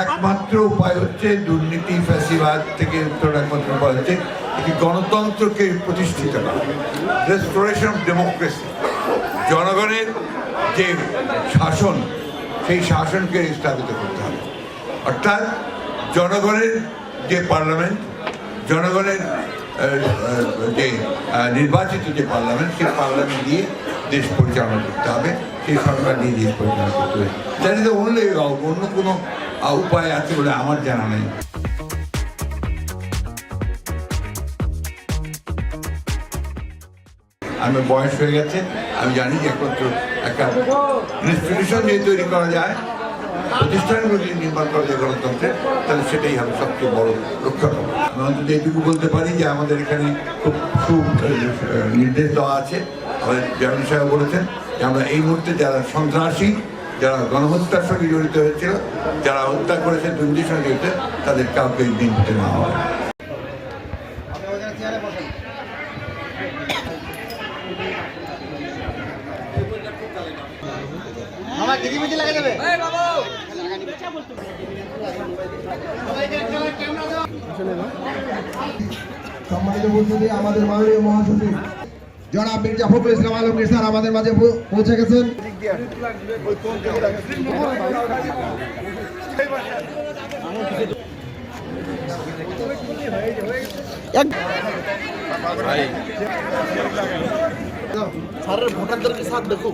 একমাত্র উপায় হচ্ছে দুর্নীতি ফ্যাসিবাদ থেকে উত্তর একমাত্র উপায় হচ্ছে একটি গণতন্ত্রকে প্রতিষ্ঠিত করা, রেস্টোরেশন অফ ডেমোক্রেসি। জনগণের যে শাসন, সেই শাসনকে স্থাপিত করতে হবে। অর্থাৎ জনগণের যে পার্লামেন্ট, জনগণের যে নির্বাচিত যে পার্লামেন্ট, সেই পার্লামেন্ট দিয়ে দেশ পরিচালনা করতে হবে, সেই সরকার নিয়ে দেশ পরিচালনা করতে হবে। That is the only out. অন্য কোনো উপায় আছে বলে আমার জানা নেই। আমার বয়স হয়ে গেছে, আমি জানি যে একমাত্র একটা ইনস্টিটিউশন যদি তৈরি করা যায়, প্রতিষ্ঠানগুলো যদি নির্মাণ করা যায় গণতন্ত্রের, তাহলে সেটাই হবে সবচেয়ে বড় রক্ষা কবচ। আমি অন্তত এইটুকু বলতে পারি যে আমাদের এখানে খুব নির্দেশ দেওয়া আছে। আমাদের চেয়ারম্যান সাহেব বলেছেন যে আমরা এই মুহূর্তে যারা সন্ত্রাসী, যারা গণহত্যার সঙ্গে জড়িত হয়েছিল, যারা হত্যা করেছে, দুর্নীতির সঙ্গে জড়িত, তাদের কাউকে দিন দিতে নেওয়া হয়। সম্মানিত উপস্থিতি, আমাদের মাননীয় মহাসচিব জনাব মির্জা ফখরুল ইসলাম আলমগীর স্যার আমাদের মাঝে পৌঁছে গেছেন। স্যারের ভোটারদেরকে সাথ দেখো।